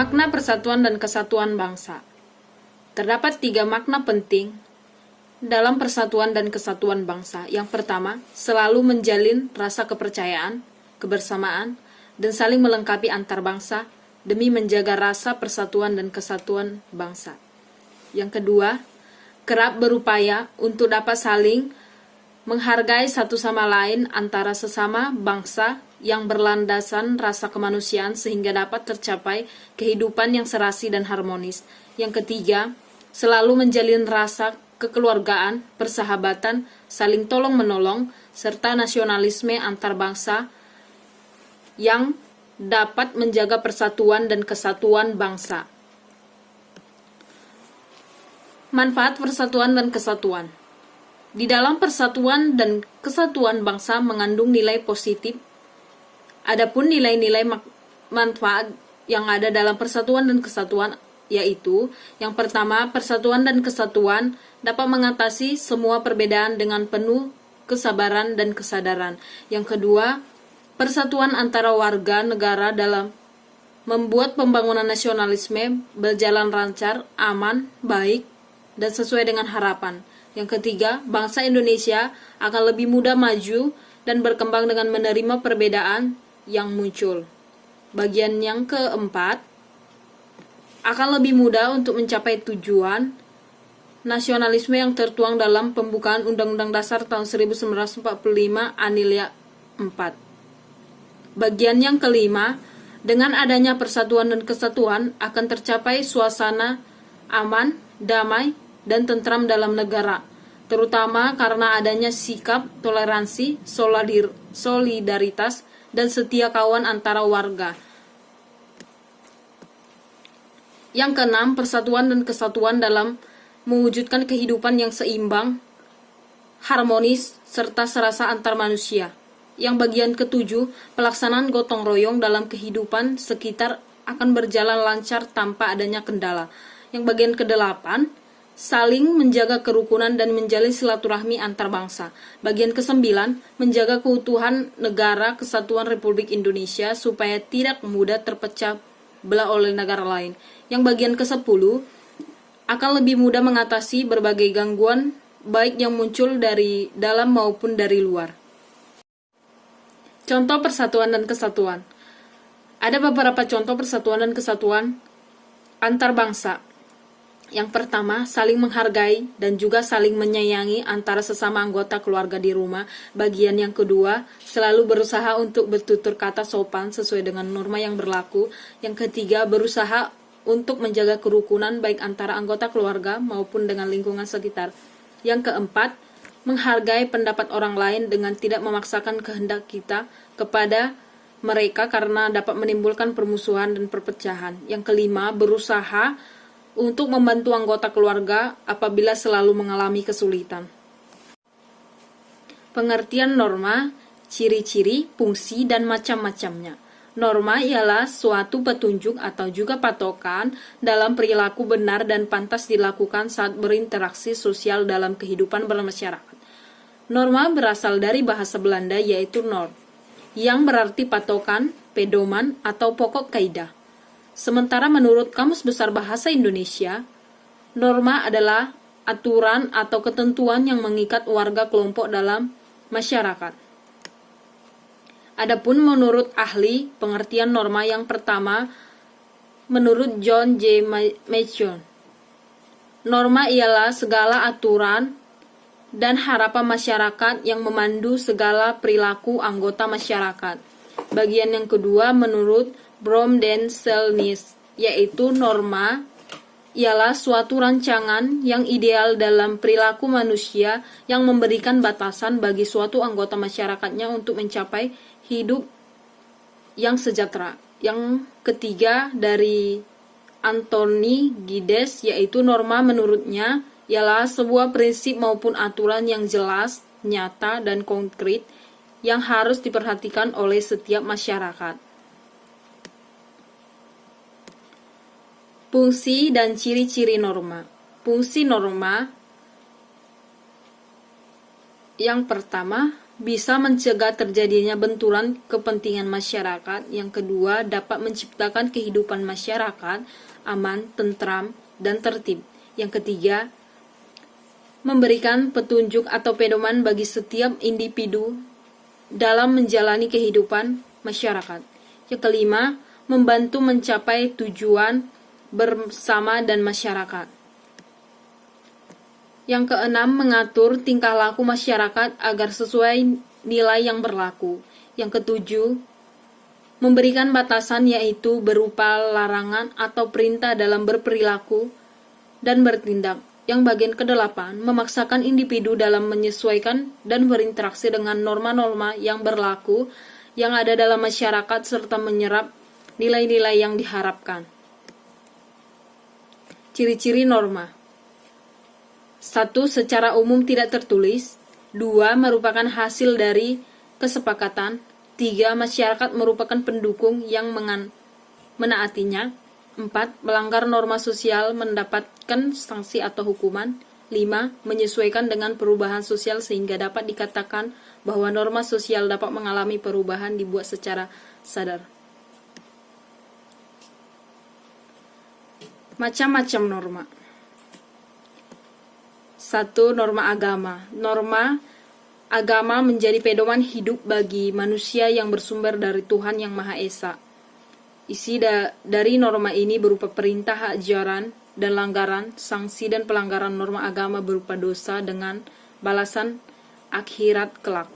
Makna persatuan dan kesatuan bangsa. Terdapat 3 makna penting dalam persatuan dan kesatuan bangsa. Yang pertama, selalu menjalin rasa kepercayaan, kebersamaan, dan saling melengkapi antar bangsa demi menjaga rasa persatuan dan kesatuan bangsa. Yang kedua, kerap berupaya untuk dapat saling menghargai satu sama lain antara sesama bangsa yang berlandasan rasa kemanusiaan sehingga dapat tercapai kehidupan yang serasi dan harmonis. Yang ketiga, selalu menjalin rasa kekeluargaan, persahabatan, saling tolong-menolong, serta nasionalisme antar bangsa yang dapat menjaga persatuan dan kesatuan bangsa. Manfaat persatuan dan kesatuan. Di dalam persatuan dan kesatuan bangsa mengandung nilai positif. Adapun nilai-nilai manfaat yang ada dalam persatuan dan kesatuan yaitu, yang pertama, persatuan dan kesatuan dapat mengatasi semua perbedaan dengan penuh kesabaran dan kesadaran. Yang kedua, persatuan antara warga negara dalam membuat pembangunan nasionalisme berjalan lancar, aman, baik, dan sesuai dengan harapan. Yang ketiga, bangsa Indonesia akan lebih mudah maju dan berkembang dengan menerima perbedaan yang muncul. Bagian yang keempat, akan lebih mudah untuk mencapai tujuan nasionalisme yang tertuang dalam pembukaan Undang-Undang Dasar tahun 1945 Anilya 4. Bagian yang kelima, dengan adanya persatuan dan kesatuan akan tercapai suasana aman, damai, dan tentram dalam negara, terutama karena adanya sikap toleransi, solidaritas, dan setia kawan antara warga. Yang keenam, persatuan dan kesatuan dalam mewujudkan kehidupan yang seimbang, harmonis, serta serasa antar manusia. Yang bagian ketujuh, pelaksanaan gotong royong dalam kehidupan sekitar akan berjalan lancar tanpa adanya kendala. Yang bagian kedelapan, saling menjaga kerukunan dan menjalin silaturahmi antar bangsa. Bagian kesembilan, menjaga keutuhan negara kesatuan Republik Indonesia supaya tidak mudah terpecah belah oleh negara lain. Yang bagian ke-10 akan lebih mudah mengatasi berbagai gangguan baik yang muncul dari dalam maupun dari luar. Contoh persatuan dan kesatuan. Ada beberapa contoh persatuan dan kesatuan antar bangsa. Yang pertama, saling menghargai dan juga saling menyayangi antara sesama anggota keluarga di rumah. Bagian yang kedua, selalu berusaha untuk bertutur kata sopan sesuai dengan norma yang berlaku. Yang ketiga, berusaha untuk menjaga kerukunan baik antara anggota keluarga maupun dengan lingkungan sekitar. Yang keempat, menghargai pendapat orang lain dengan tidak memaksakan kehendak kita kepada mereka karena dapat menimbulkan permusuhan dan perpecahan. Yang kelima, berusaha untuk membantu anggota keluarga apabila selalu mengalami kesulitan. Pengertian norma, ciri-ciri, fungsi, dan macam-macamnya. Norma ialah suatu petunjuk atau juga patokan dalam perilaku benar dan pantas dilakukan saat berinteraksi sosial dalam kehidupan bermasyarakat. Norma berasal dari bahasa Belanda yaitu norm, yang berarti patokan, pedoman, atau pokok kaidah. Sementara menurut Kamus Besar Bahasa Indonesia, norma adalah aturan atau ketentuan yang mengikat warga kelompok dalam masyarakat. Adapun menurut ahli pengertian norma yang pertama, menurut John J. Mason, norma ialah segala aturan dan harapan masyarakat yang memandu segala perilaku anggota masyarakat. Bagian yang kedua menurut Brom dan Selnis, yaitu norma ialah suatu rancangan yang ideal dalam perilaku manusia yang memberikan batasan bagi suatu anggota masyarakatnya untuk mencapai hidup yang sejahtera. Yang ketiga dari Anthony Giddens, yaitu norma menurutnya ialah sebuah prinsip maupun aturan yang jelas, nyata, dan konkret yang harus diperhatikan oleh setiap masyarakat. Fungsi dan ciri-ciri norma. Fungsi norma yang pertama, bisa mencegah terjadinya benturan kepentingan masyarakat. Yang kedua, dapat menciptakan kehidupan masyarakat aman, tentram, dan tertib. Yang ketiga, memberikan petunjuk atau pedoman bagi setiap individu dalam menjalani kehidupan masyarakat. Yang kelima, membantu mencapai tujuan bersama dan masyarakat. Yang keenam, mengatur tingkah laku masyarakat agar sesuai nilai yang berlaku. Yang ketujuh, memberikan batasan yaitu berupa larangan atau perintah dalam berperilaku dan bertindak. Yang bagian kedelapan, memaksakan individu dalam menyesuaikan dan berinteraksi dengan norma-norma yang berlaku yang ada dalam masyarakat serta menyerap nilai-nilai yang diharapkan. Ciri-ciri norma. 1. Secara umum tidak tertulis. 2. Merupakan hasil dari kesepakatan. 3. Masyarakat merupakan pendukung yang menaatinya. 4. Melanggar norma sosial mendapatkan sanksi atau hukuman. 5. Menyesuaikan dengan perubahan sosial sehingga dapat dikatakan bahwa norma sosial dapat mengalami perubahan dibuat secara sadar. Macam-macam norma. 1. Norma agama. Norma agama menjadi pedoman hidup bagi manusia yang bersumber dari Tuhan Yang Maha Esa. Isi dari norma ini berupa perintah ajaran dan langgaran, sanksi dan pelanggaran norma agama berupa dosa dengan balasan akhirat kelak.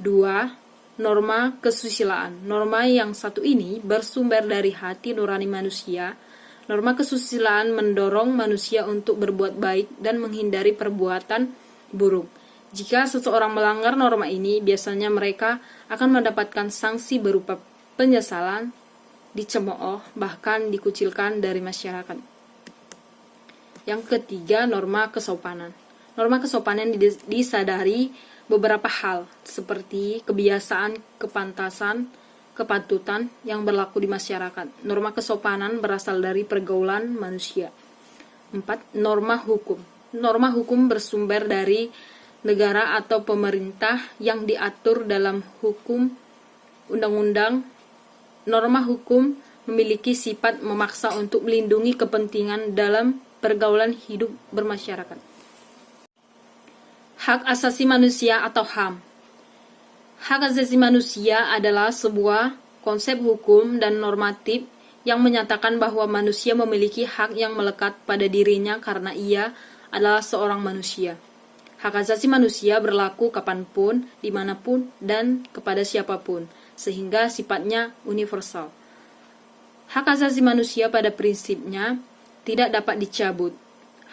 2. Norma kesusilaan. Norma yang satu ini bersumber dari hati nurani manusia. Norma kesusilaan mendorong manusia untuk berbuat baik dan menghindari perbuatan buruk. Jika seseorang melanggar norma ini, biasanya mereka akan mendapatkan sanksi berupa penyesalan, dicemooh, bahkan dikucilkan dari masyarakat. Yang ketiga, norma kesopanan. Norma kesopanan disadari beberapa hal, seperti kebiasaan, kepantasan, kepatutan yang berlaku di masyarakat. Norma kesopanan berasal dari pergaulan manusia. 4. Norma hukum. Norma hukum bersumber dari negara atau pemerintah yang diatur dalam hukum undang-undang. Norma hukum memiliki sifat memaksa untuk melindungi kepentingan dalam pergaulan hidup bermasyarakat. Hak asasi manusia atau HAM. Hak asasi manusia adalah sebuah konsep hukum dan normatif yang menyatakan bahwa manusia memiliki hak yang melekat pada dirinya karena ia adalah seorang manusia. Hak asasi manusia berlaku kapanpun, dimanapun, dan kepada siapapun, sehingga sifatnya universal. Hak asasi manusia pada prinsipnya tidak dapat dicabut.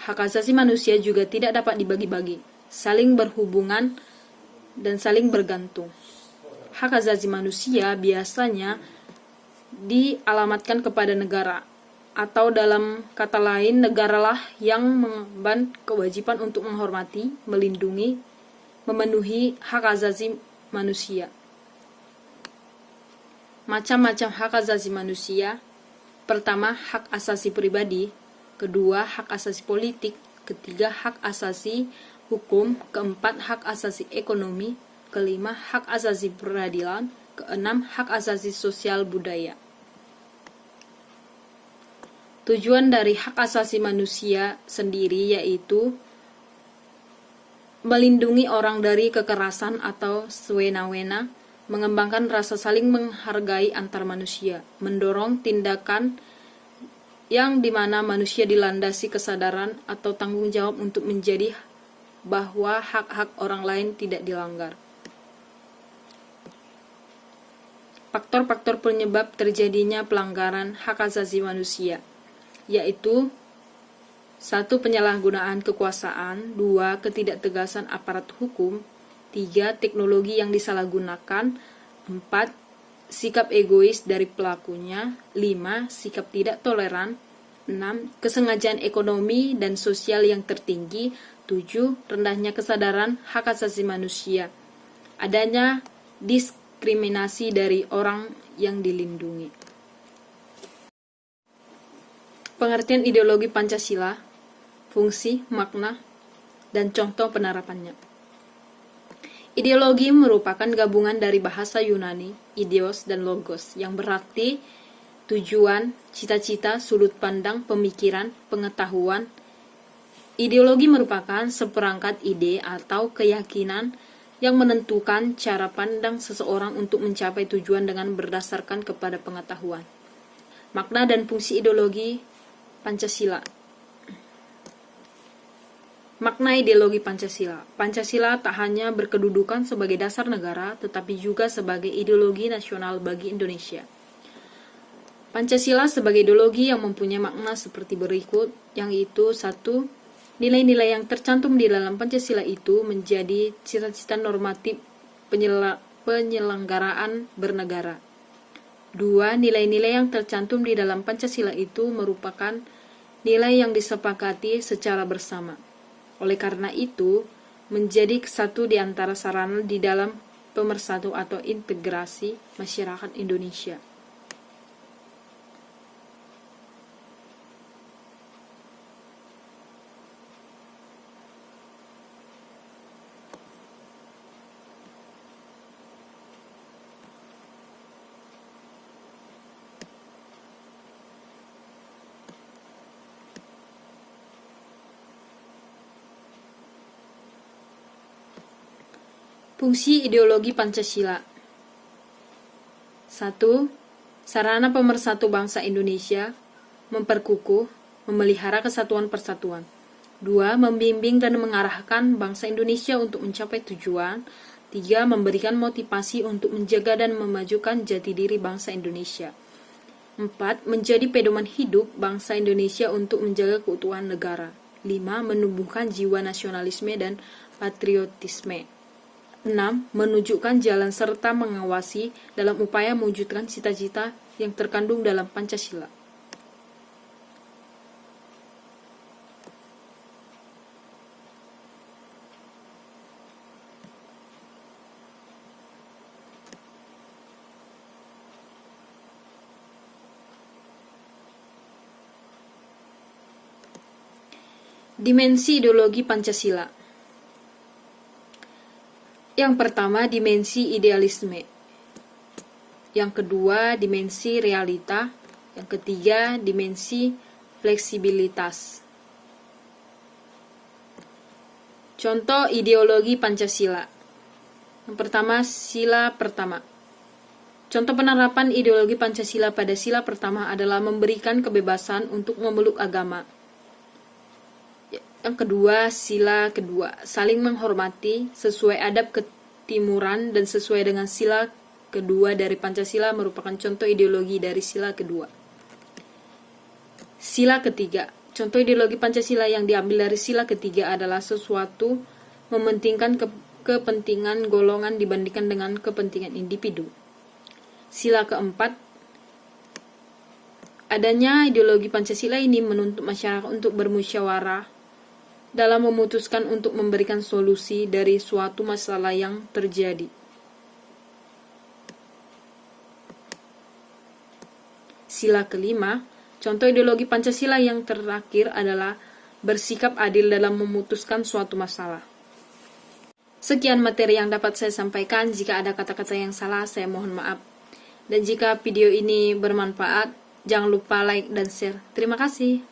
Hak asasi manusia juga tidak dapat dibagi-bagi, saling berhubungan dan saling bergantung. Hak asasi manusia biasanya dialamatkan kepada negara, atau dalam kata lain, negaralah yang mengemban kewajiban untuk menghormati, melindungi, memenuhi hak asasi manusia. Macam-macam hak asasi manusia. Pertama, hak asasi pribadi. Kedua, hak asasi politik. Ketiga, hak asasi hukum. Keempat, hak asasi ekonomi. Kelima, hak asasi peradilan. Keenam, hak asasi sosial budaya. Tujuan dari hak asasi manusia sendiri yaitu melindungi orang dari kekerasan atau sewena-wena, mengembangkan rasa saling menghargai antar manusia, mendorong tindakan yang dimana manusia dilandasi kesadaran atau tanggung jawab untuk menjadi bahwa hak-hak orang lain tidak dilanggar. Faktor-faktor penyebab terjadinya pelanggaran hak asasi manusia yaitu 1. Penyalahgunaan kekuasaan. 2. Ketidaktegasan aparat hukum. 3. Teknologi yang disalahgunakan. 4. Sikap egois dari pelakunya. 5. Sikap tidak toleran. 6. Kesengajaan ekonomi dan sosial yang tertinggi. 7. Rendahnya kesadaran hak asasi manusia. Adanya diskriminasi dari orang yang dilindungi. Pengertian ideologi Pancasila, fungsi, makna, dan contoh penerapannya. Ideologi merupakan gabungan dari bahasa Yunani, ideos dan logos, yang berarti tujuan, cita-cita, sudut pandang, pemikiran, pengetahuan. Ideologi merupakan seperangkat ide atau keyakinan yang menentukan cara pandang seseorang untuk mencapai tujuan dengan berdasarkan kepada pengetahuan. Makna dan fungsi ideologi Pancasila. Makna ideologi Pancasila. Pancasila tak hanya berkedudukan sebagai dasar negara, tetapi juga sebagai ideologi nasional bagi Indonesia. Pancasila sebagai ideologi yang mempunyai makna seperti berikut, yang itu: 1. Nilai-nilai yang tercantum di dalam Pancasila itu menjadi cita-cita normatif penyelenggaraan bernegara. 2. Nilai-nilai yang tercantum di dalam Pancasila itu merupakan nilai yang disepakati secara bersama. Oleh karena itu, menjadi satu di antara sarana di dalam pemersatu atau integrasi masyarakat Indonesia. Fungsi ideologi Pancasila. 1. Sarana pemersatu bangsa Indonesia, memperkukuh, memelihara kesatuan persatuan. 2. Membimbing dan mengarahkan bangsa Indonesia untuk mencapai tujuan. 3. Memberikan motivasi untuk menjaga dan memajukan jati diri bangsa Indonesia. 4. Menjadi pedoman hidup bangsa Indonesia untuk menjaga keutuhan negara. 5. Menumbuhkan jiwa nasionalisme dan patriotisme. 6. Menunjukkan jalan serta mengawasi dalam upaya mewujudkan cita-cita yang terkandung dalam Pancasila. Dimensi ideologi Pancasila. Yang pertama, dimensi idealisme. Yang kedua, dimensi realita. Yang ketiga, dimensi fleksibilitas. Contoh ideologi Pancasila. Yang pertama, sila pertama. Contoh penerapan ideologi Pancasila pada sila pertama adalah memberikan kebebasan untuk memeluk agama. Yang kedua, sila kedua, saling menghormati sesuai adab ketimuran dan sesuai dengan sila kedua dari Pancasila merupakan contoh ideologi dari sila kedua. Sila ketiga, contoh ideologi Pancasila yang diambil dari sila ketiga adalah sesuatu mementingkan kepentingan golongan dibandingkan dengan kepentingan individu. Sila keempat, adanya ideologi Pancasila ini menuntut masyarakat untuk bermusyawarah dalam memutuskan untuk memberikan solusi dari suatu masalah yang terjadi. Sila kelima, contoh ideologi Pancasila yang terakhir adalah bersikap adil dalam memutuskan suatu masalah. Sekian materi yang dapat saya sampaikan. Jika ada kata-kata yang salah, saya mohon maaf. Dan jika video ini bermanfaat, jangan lupa like dan share. Terima kasih.